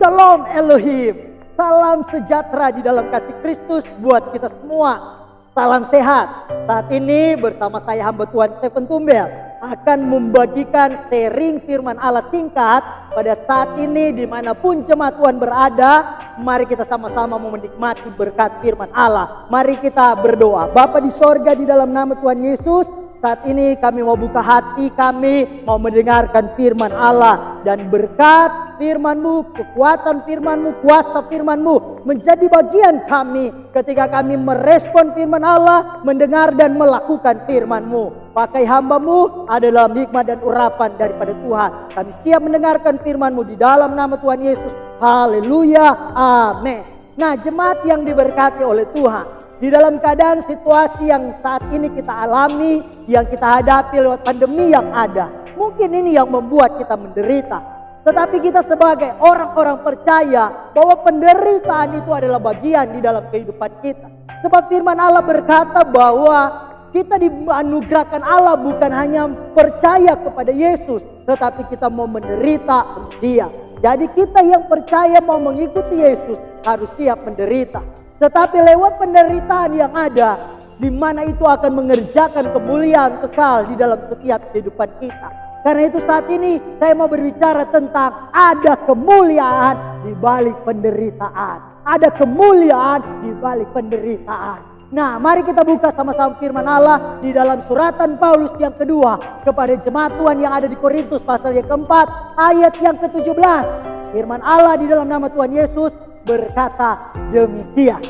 Shalom Elohim. Salam sejahtera di dalam kasih Kristus buat kita semua. Salam sehat. Saat ini bersama saya hamba Tuhan Stephen Tumbel akan membagikan sharing firman Allah singkat pada saat ini dimanapun jemaat Tuhan berada. Mari kita sama-sama mau menikmati berkat firman Allah. Mari kita berdoa. Bapa di sorga, di dalam nama Tuhan Yesus, saat ini kami mau buka hati kami, mau mendengarkan firman Allah. Dan berkat firman-Mu, kekuatan firman-Mu, kuasa firman-Mu menjadi bagian kami ketika kami merespon firman Allah, mendengar dan melakukan firman-Mu. Pakai hamba-Mu adalah hikmat dan urapan daripada Tuhan. Kami siap mendengarkan firman-Mu di dalam nama Tuhan Yesus. Haleluya, amin. Nah, jemaat yang diberkati oleh Tuhan, di dalam keadaan situasi yang saat ini kita alami, yang kita hadapi lewat pandemi yang ada, mungkin ini yang membuat kita menderita. Tetapi kita sebagai orang-orang percaya bahwa penderitaan itu adalah bagian di dalam kehidupan kita. Sebab firman Allah berkata bahwa kita dianugerahkan Allah bukan hanya percaya kepada Yesus, tetapi kita mau menderita untuk Dia. Jadi kita yang percaya mau mengikuti Yesus harus siap menderita. Tetapi lewat penderitaan yang ada, di mana itu akan mengerjakan kemuliaan kekal di dalam setiap kehidupan kita. Karena itu saat ini saya mau berbicara tentang ada kemuliaan di balik penderitaan. Ada kemuliaan di balik penderitaan. Nah, mari kita buka sama-sama firman Allah di dalam suratan Paulus yang kedua kepada jemaat Tuhan yang ada di Korintus pasal yang keempat ayat yang ke-17. Firman Allah di dalam nama Tuhan Yesus berkata demikian.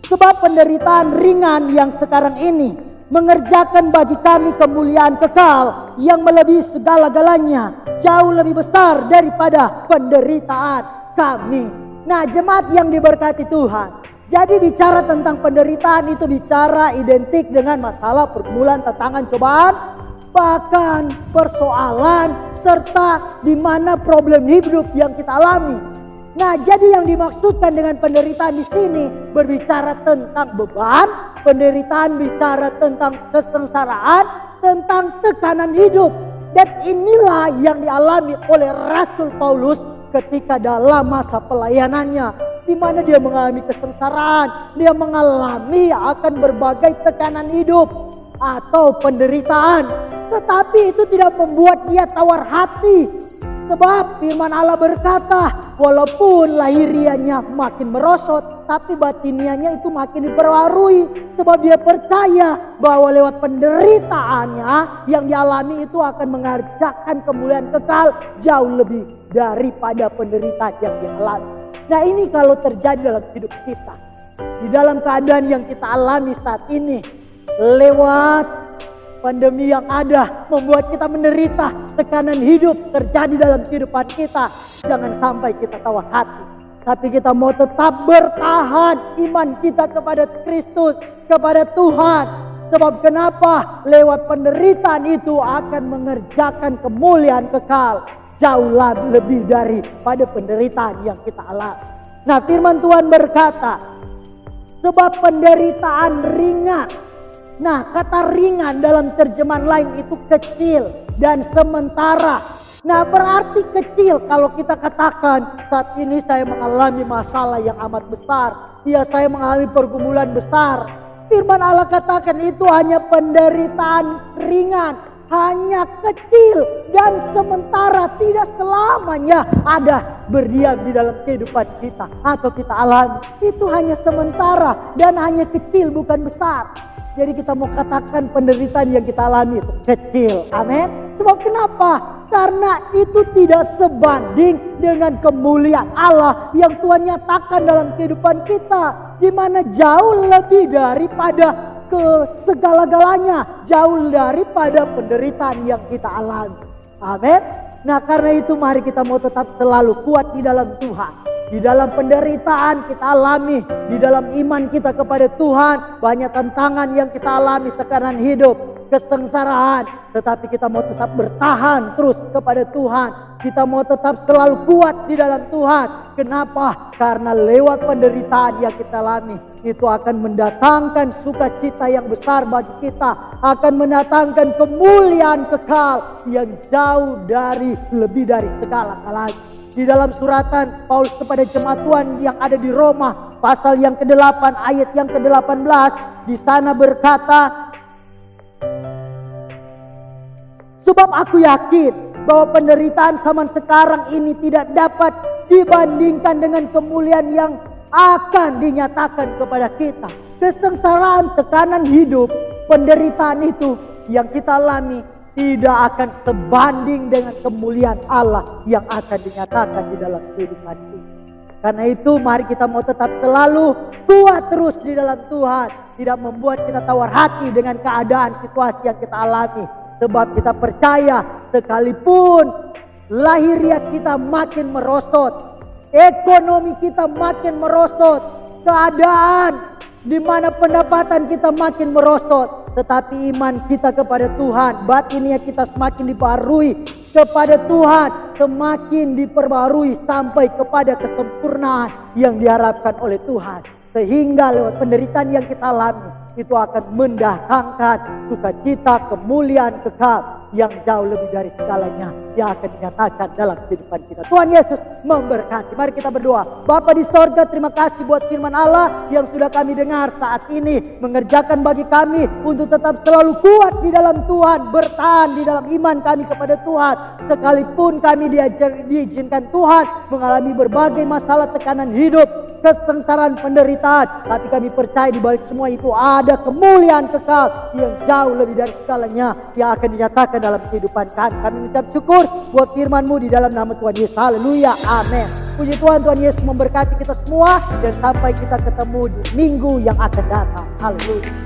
Sebab penderitaan ringan yang sekarang ini mengerjakan bagi kami kemuliaan kekal yang melebihi segala-galanya, jauh lebih besar daripada penderitaan kami. Nah, jemaat yang diberkati Tuhan, jadi bicara tentang penderitaan itu bicara identik dengan masalah, pergumulan, tantangan, cobaan, bahkan persoalan serta di mana problem hidup yang kita alami. Nah, jadi yang dimaksudkan dengan penderitaan di sini berbicara tentang beban, penderitaan bicara tentang kesengsaraan, tentang tekanan hidup. Dan inilah yang dialami oleh Rasul Paulus ketika dalam masa pelayanannya, di mana dia mengalami kesengsaraan, dia mengalami akan berbagai tekanan hidup atau penderitaan. Tetapi itu tidak membuat dia tawar hati. Sebab firman Allah berkata, walaupun lahirianya makin merosot, tapi batinianya itu makin diperbarui. Sebab dia percaya bahwa lewat penderitaannya yang dialami itu akan mengerjakan kemuliaan kekal jauh lebih daripada penderitaan yang dialami. Nah, ini kalau terjadi dalam hidup kita, di dalam keadaan yang kita alami saat ini, lewat pandemi yang ada membuat kita menderita, tekanan hidup terjadi dalam kehidupan kita. Jangan sampai kita tawar hati, tapi kita mau tetap bertahan iman kita kepada Kristus, kepada Tuhan. Sebab kenapa? Lewat penderitaan itu akan mengerjakan kemuliaan kekal jauh lebih daripada penderitaan yang kita alami. Nah, firman Tuhan berkata, sebab penderitaan ringan. Nah, kata ringan dalam terjemahan lain itu kecil dan sementara. Nah, berarti kecil kalau kita katakan saat ini saya mengalami masalah yang amat besar. Ya, saya mengalami pergumulan besar. Firman Allah katakan itu hanya penderitaan ringan, hanya kecil dan sementara, tidak selamanya ada berdiam di dalam kehidupan kita atau kita alami. Itu hanya sementara dan hanya kecil, bukan besar. Jadi kita mau katakan penderitaan yang kita alami itu kecil. Amin. Sebab kenapa? Karena itu tidak sebanding dengan kemuliaan Allah yang Tuhan nyatakan dalam kehidupan kita. Di mana jauh lebih daripada segala-galanya, jauh daripada penderitaan yang kita alami. Amin. Nah, karena itu mari kita mau tetap selalu kuat di dalam Tuhan. Di dalam penderitaan kita alami, di dalam iman kita kepada Tuhan, banyak tantangan yang kita alami, tekanan hidup, kesengsaraan. Tetapi kita mau tetap bertahan terus kepada Tuhan. Kita mau tetap selalu kuat di dalam Tuhan. Kenapa? Karena lewat penderitaan yang kita alami, itu akan mendatangkan sukacita yang besar bagi kita. Akan mendatangkan kemuliaan kekal yang jauh lebih dari segala-galanya. di dalam suratan Paulus kepada jemaat Tuhan yang ada di Roma, pasal yang ke-8 ayat yang ke-18, di sana berkata, sebab aku yakin bahwa penderitaan zaman sekarang ini tidak dapat dibandingkan dengan kemuliaan yang akan dinyatakan kepada kita. Kesengsaraan, tekanan hidup, penderitaan itu yang kita alami tidak akan sebanding dengan kemuliaan Allah yang akan dinyatakan di dalam kehidupan ini. Karena itu mari kita mau tetap selalu kuat terus di dalam Tuhan. Tidak membuat kita tawar hati dengan keadaan situasi yang kita alami. Sebab kita percaya sekalipun lahiriah kita makin merosot, ekonomi kita makin merosot, keadaan di mana pendapatan kita makin merosot, tetapi iman kita kepada Tuhan, batinnya kita semakin diperbarui kepada Tuhan, semakin diperbarui sampai kepada kesempurnaan yang diharapkan oleh Tuhan. Sehingga lewat penderitaan yang kita alami, itu akan mendatangkan sukacita, kemuliaan kekal yang jauh lebih dari segalanya yang akan dinyatakan dalam kehidupan kita. Tuhan Yesus memberkati. Mari kita berdoa. Bapa di sorga, terima kasih buat firman Allah yang sudah kami dengar saat ini, mengerjakan bagi kami untuk tetap selalu kuat di dalam Tuhan, bertahan di dalam iman kami kepada Tuhan. Sekalipun kami diizinkan Tuhan mengalami berbagai masalah, tekanan hidup, kesengsaraan, penderitaan, tapi kami percaya di balik semua itu ada kemuliaan kekal yang jauh lebih dari segalanya yang akan dinyatakan dalam kehidupan kami. Kami mengucap syukur buat firman-Mu di dalam nama Tuhan Yesus. Haleluya, amin. Puji Tuhan, Tuhan Yesus memberkati kita semua dan sampai kita ketemu di minggu yang akan datang. Haleluya.